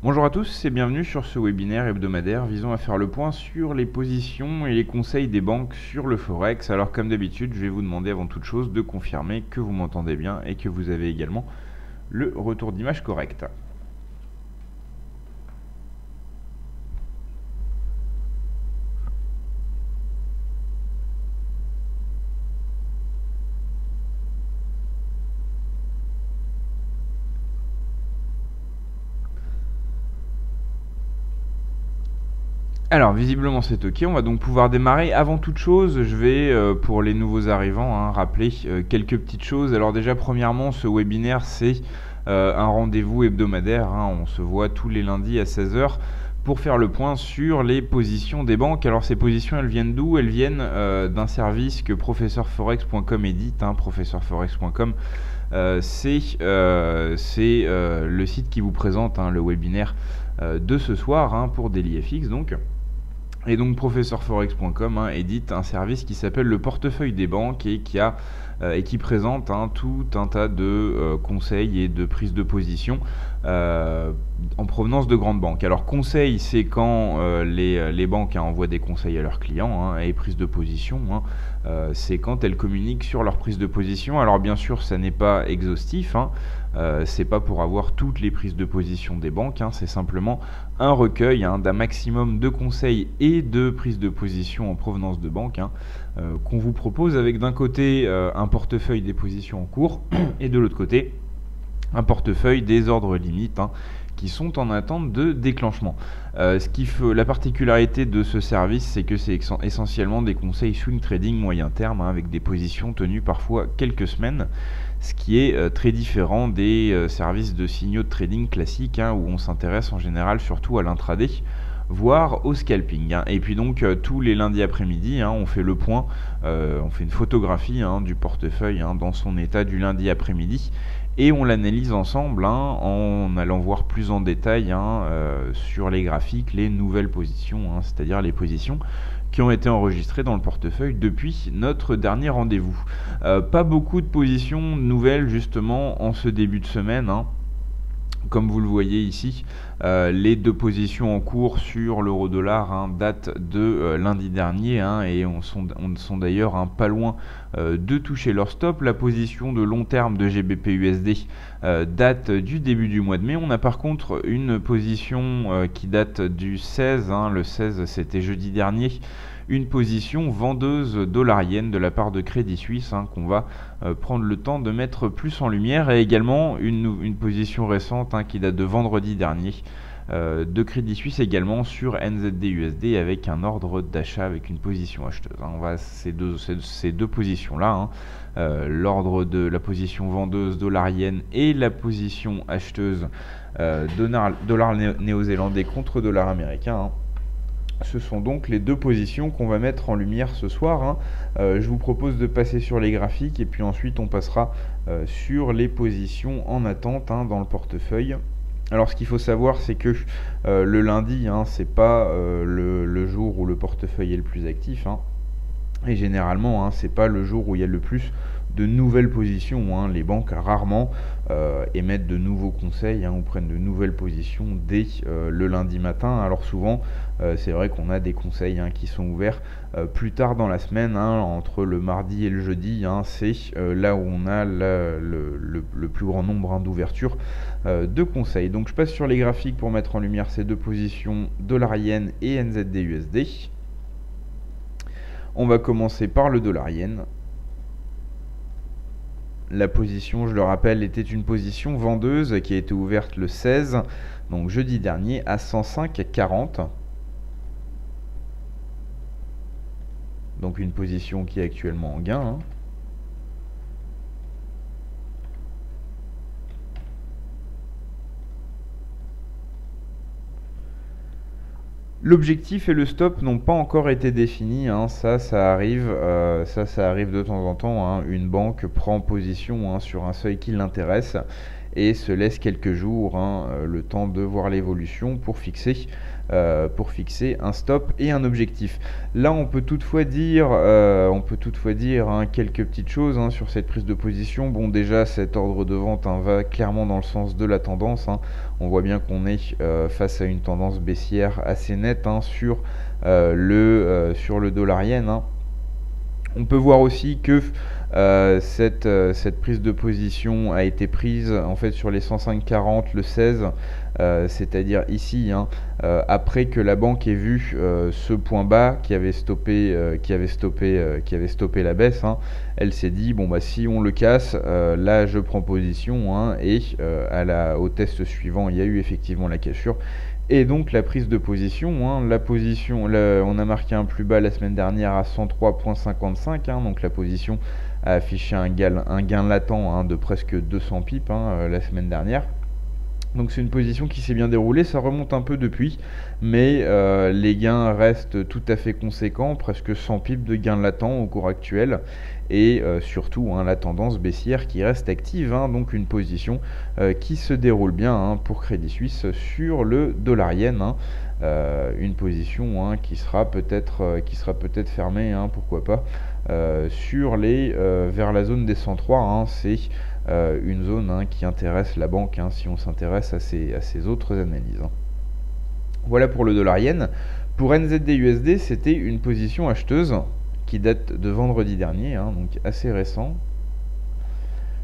Bonjour à tous et bienvenue sur ce webinaire hebdomadaire visant à faire le point sur les positions et les conseils des banques sur le Forex. Alors comme d'habitude, je vais vous demander avant toute chose de confirmer que vous m'entendez bien et que vous avez également le retour d'image correct. Alors visiblement c'est ok, on va donc pouvoir démarrer. Avant toute chose, je vais pour les nouveaux arrivants rappeler quelques petites choses. Alors déjà premièrement, ce webinaire c'est un rendez-vous hebdomadaire, on se voit tous les lundis à 16 h pour faire le point sur les positions des banques. Alors ces positions elles viennent d'où? Elles viennent d'un service que professeurforex.com édite, professeurforex.com. C'est le site qui vous présente le webinaire de ce soir pour DailyFX donc. Et donc professeurforex.com édite un service qui s'appelle le portefeuille des banques et qui présente tout un tas de conseils et de prises de position en provenance de grandes banques. Alors conseil, c'est quand les banques envoient des conseils à leurs clients, et prise de position, c'est quand elles communiquent sur leur prise de position. Alors bien sûr, ça n'est pas exhaustif, c'est pas pour avoir toutes les prises de position des banques, c'est simplement un recueil d'un maximum de conseils et de prises de position en provenance de banques qu'on vous propose avec d'un côté un portefeuille des positions en cours et de l'autre côté un portefeuille des ordres limites qui sont en attente de déclenchement. La particularité de ce service, c'est que c'est essentiellement des conseils swing trading moyen terme avec des positions tenues parfois quelques semaines, ce qui est très différent des services de signaux de trading classiques où on s'intéresse en général surtout à l'intraday, voire au scalping. Et puis donc tous les lundis après-midi, on fait le point, on fait une photographie du portefeuille dans son état du lundi après-midi. Et on l'analyse ensemble en allant voir plus en détail sur les graphiques les nouvelles positions, c'est-à-dire les positions qui ont été enregistrées dans le portefeuille depuis notre dernier rendez-vous. Pas beaucoup de positions nouvelles justement en ce début de semaine. Comme vous le voyez ici, les deux positions en cours sur l'euro-dollar datent de lundi dernier et on sont d'ailleurs pas loin de toucher leur stop. La position de long terme de GBP-USD date du début du mois de mai. On a par contre une position qui date du 16, le 16 c'était jeudi dernier, une position vendeuse dollarienne de la part de Crédit Suisse qu'on va prendre le temps de mettre plus en lumière, et également une position récente qui date de vendredi dernier de Crédit Suisse également sur NZD-USD avec un ordre d'achat avec une position acheteuse. On va ces deux positions là, l'ordre de la position vendeuse dollarienne et la position acheteuse dollar néo-zélandais contre dollar américain. Ce sont donc les deux positions qu'on va mettre en lumière ce soir. Je vous propose de passer sur les graphiques et puis ensuite on passera sur les positions en attente dans le portefeuille. Alors ce qu'il faut savoir, c'est que le lundi, c'est pas le jour où le portefeuille est le plus actif. Et généralement, c'est pas le jour où il y a le plus de nouvelles positions. Les banques rarement émettent de nouveaux conseils ou prennent de nouvelles positions dès le lundi matin. Alors souvent, c'est vrai qu'on a des conseils qui sont ouverts plus tard dans la semaine, entre le mardi et le jeudi. C'est là où on a le plus grand nombre d'ouvertures de conseils. Donc je passe sur les graphiques pour mettre en lumière ces deux positions dollar-yen et NZD-USD. On va commencer par le dollar-yen. La position, je le rappelle, était une position vendeuse qui a été ouverte le 16, donc jeudi dernier, à 105,40. Donc une position qui est actuellement en gain. L'objectif et le stop n'ont pas encore été définis, ça arrive de temps en temps. Une banque prend position sur un seuil qui l'intéresse et se laisse quelques jours, le temps de voir l'évolution pour fixer un stop et un objectif. Là, on peut toutefois dire, quelques petites choses sur cette prise de position. Bon, déjà, cet ordre de vente va clairement dans le sens de la tendance. On voit bien qu'on est face à une tendance baissière assez nette sur le dollar-yen. On peut voir aussi que cette prise de position a été prise en fait sur les 105,40 le 16, c'est-à-dire ici, après que la banque ait vu ce point bas qui avait stoppé la baisse. Elle s'est dit bon bah si on le casse, là je prends position, et au test suivant il y a eu effectivement la cassure. Et donc la prise de position, on a marqué un plus bas la semaine dernière à 103,55, donc la position a affiché un gain latent de presque 200 pips la semaine dernière. Donc c'est une position qui s'est bien déroulée, ça remonte un peu depuis, mais les gains restent tout à fait conséquents, presque 100 pips de gains latents au cours actuel, et surtout la tendance baissière qui reste active, donc une position qui se déroule bien pour Crédit Suisse sur le dollar-yen, une position qui sera peut-être fermée, pourquoi pas, vers la zone des 103, c'est une zone qui intéresse la banque si on s'intéresse à ces autres analyses. Voilà pour le dollar-yen. Pour NZD-USD, c'était une position acheteuse qui date de vendredi dernier, donc assez récent.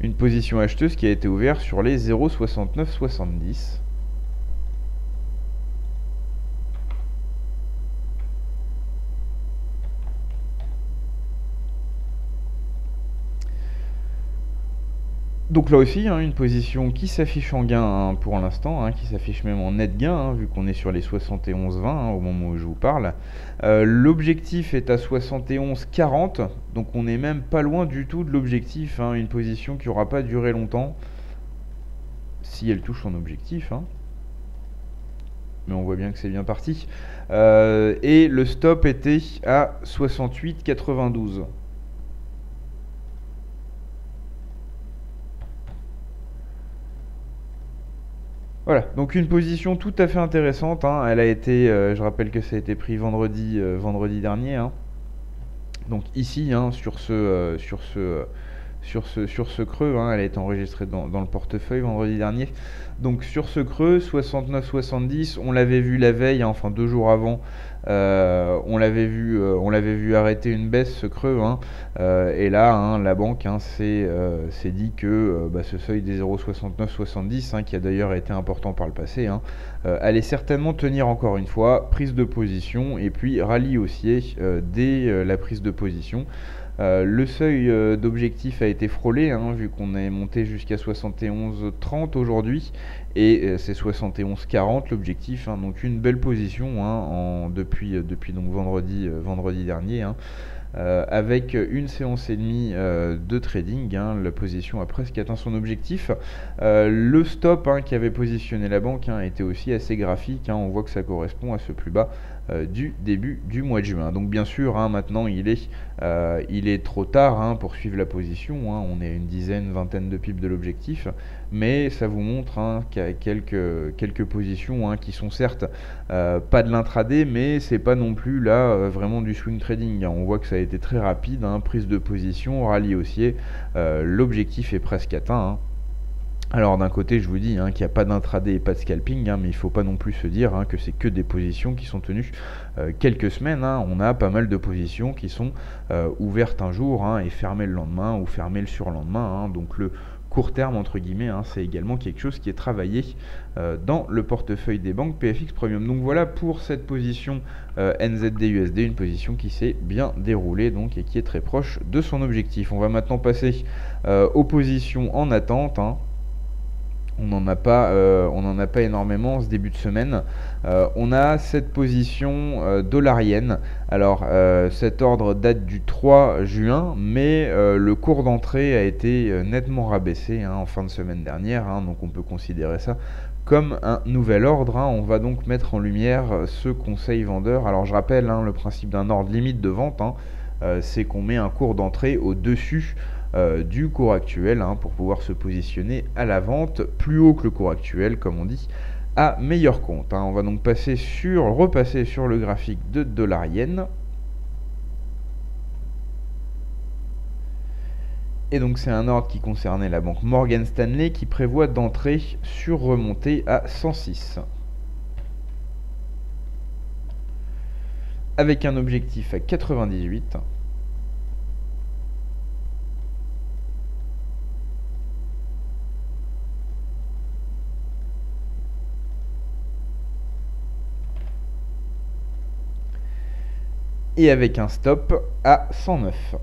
Une position acheteuse qui a été ouverte sur les 0,6970. Donc là aussi, une position qui s'affiche en gain pour l'instant, qui s'affiche même en net gain, vu qu'on est sur les 71,20 au moment où je vous parle. L'objectif est à 71,40, donc on n'est même pas loin du tout de l'objectif, une position qui n'aura pas duré longtemps, si elle touche son objectif. Mais on voit bien que c'est bien parti. Et le stop était à 68,92. Voilà, donc une position tout à fait intéressante. Elle a été, je rappelle que ça a été pris vendredi dernier. Donc ici, sur ce creux, elle a été enregistrée dans le portefeuille vendredi dernier. Donc sur ce creux, 69,70, on l'avait vu la veille, enfin 2 jours avant, on l'avait vu arrêter une baisse, ce creux, et là, la banque s'est dit que ce seuil des 0,6970, qui a d'ailleurs été important par le passé, allait certainement tenir encore une fois, prise de position, et puis rallye haussier dès la prise de position. Le seuil d'objectif a été frôlé, vu qu'on est monté jusqu'à 71,30 aujourd'hui, et c'est 71,40 l'objectif, donc une belle position depuis donc vendredi dernier, avec une séance et demie de trading, la position a presque atteint son objectif. Le stop qui avait positionné la banque était aussi assez graphique, on voit que ça correspond à ce plus bas du début du mois de juin. Donc bien sûr, maintenant il est trop tard pour suivre la position, on est à une vingtaine de pips de l'objectif, mais ça vous montre qu'il y a quelques positions qui sont certes pas de l'intraday, mais c'est pas non plus là vraiment du swing trading. On voit que ça a été très rapide, prise de position, rallye haussier, l'objectif est presque atteint. Alors d'un côté, je vous dis qu'il n'y a pas d'intraday et pas de scalping, mais il ne faut pas non plus se dire que c'est que des positions qui sont tenues quelques semaines. On a pas mal de positions qui sont ouvertes un jour et fermées le lendemain ou fermées le surlendemain. Donc le court terme, entre guillemets, c'est également quelque chose qui est travaillé dans le portefeuille des banques PFX Premium. Donc voilà pour cette position NZD-USD, une position qui s'est bien déroulée et qui est très proche de son objectif. On va maintenant passer aux positions en attente. On n'en a pas énormément ce début de semaine. On a cette position dollarienne. Alors cet ordre date du 3 juin, mais le cours d'entrée a été nettement rabaissé en fin de semaine dernière, donc on peut considérer ça comme un nouvel ordre. On va donc mettre en lumière ce conseil vendeur. Alors je rappelle le principe d'un ordre limite de vente, c'est qu'on met un cours d'entrée au-dessus du cours actuel pour pouvoir se positionner à la vente plus haut que le cours actuel, comme on dit, à meilleur compte. On va donc repasser sur le graphique de dollar-yen. Et donc c'est un ordre qui concernait la banque Morgan Stanley qui prévoit d'entrer sur remontée à 106. Avec un objectif à 98. Et avec un stop à 109.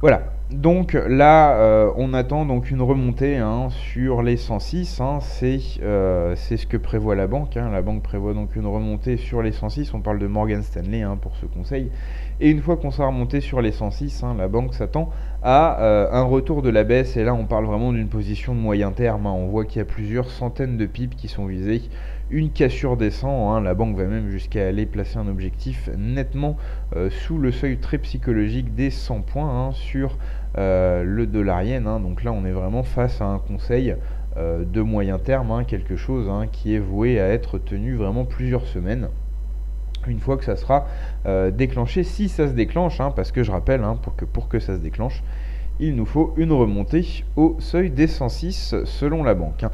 Voilà, donc là on attend donc une remontée sur les 106, c'est ce que prévoit la banque. La banque prévoit donc une remontée sur les 106, on parle de Morgan Stanley pour ce conseil. Et une fois qu'on sera remonté sur les 106, la banque s'attend à un retour de la baisse, et là on parle vraiment d'une position de moyen terme. On voit qu'il y a plusieurs centaines de pips qui sont visés. Une cassure descend, la banque va même jusqu'à aller placer un objectif nettement sous le seuil très psychologique des 100 points sur le dollar-yen. Donc là on est vraiment face à un conseil de moyen terme, quelque chose qui est voué à être tenu vraiment plusieurs semaines. Une fois que ça sera déclenché, si ça se déclenche, parce que je rappelle, pour que ça se déclenche, il nous faut une remontée au seuil des 106 selon la banque.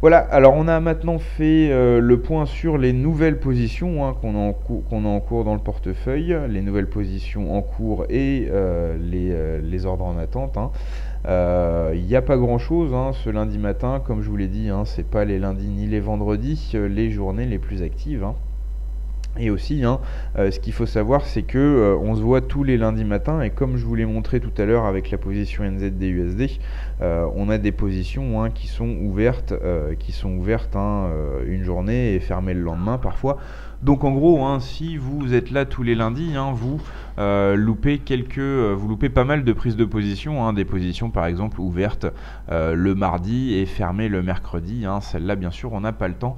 Voilà, alors on a maintenant fait le point sur les nouvelles positions qu'on a en cours dans le portefeuille, les nouvelles positions en cours et les ordres en attente. Il n'y a pas grand chose ce lundi matin, comme je vous l'ai dit, c'est pas les lundis ni les vendredis, les journées les plus actives. Et aussi, ce qu'il faut savoir, c'est que on se voit tous les lundis matins, et comme je vous l'ai montré tout à l'heure avec la position NZD-USD, on a des positions qui sont ouvertes, une journée et fermées le lendemain parfois. Donc en gros, si vous êtes là tous les lundis, vous loupez pas mal de prises de position, des positions par exemple ouvertes le mardi et fermées le mercredi. Celles-là, bien sûr, on n'a pas le temps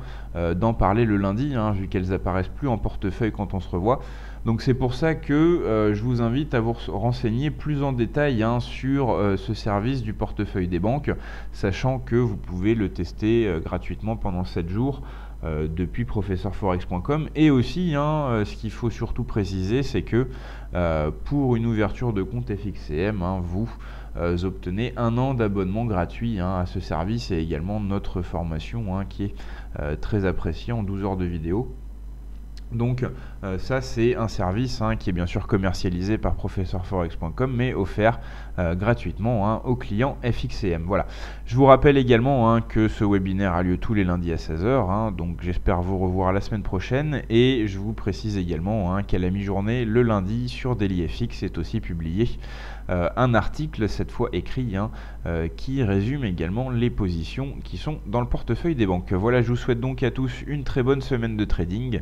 d'en parler le lundi, vu qu'elles apparaissent plus en portefeuille quand on se revoit. Donc c'est pour ça que je vous invite à vous renseigner plus en détail sur ce service du portefeuille des banques, sachant que vous pouvez le tester gratuitement pendant 7 jours depuis professeurforex.com. Et aussi, ce qu'il faut surtout préciser, c'est que pour une ouverture de compte FXCM, vous obtenez 1 an d'abonnement gratuit à ce service, et également notre formation qui est très appréciée en 12 heures de vidéo. Donc ça, c'est un service qui est bien sûr commercialisé par professeurforex.com, mais offert gratuitement aux clients FXCM. Voilà. Je vous rappelle également que ce webinaire a lieu tous les lundis à 16 h, donc j'espère vous revoir la semaine prochaine. Et je vous précise également qu'à la mi-journée, le lundi, sur DailyFX est aussi publié un article, cette fois écrit, qui résume également les positions qui sont dans le portefeuille des banques. Voilà, je vous souhaite donc à tous une très bonne semaine de trading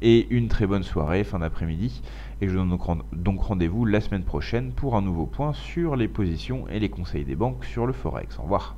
et une très bonne soirée, fin d'après-midi. Et je vous donne donc rendez-vous la semaine prochaine pour un nouveau point sur les positions et les conseils des banques sur le Forex. Au revoir.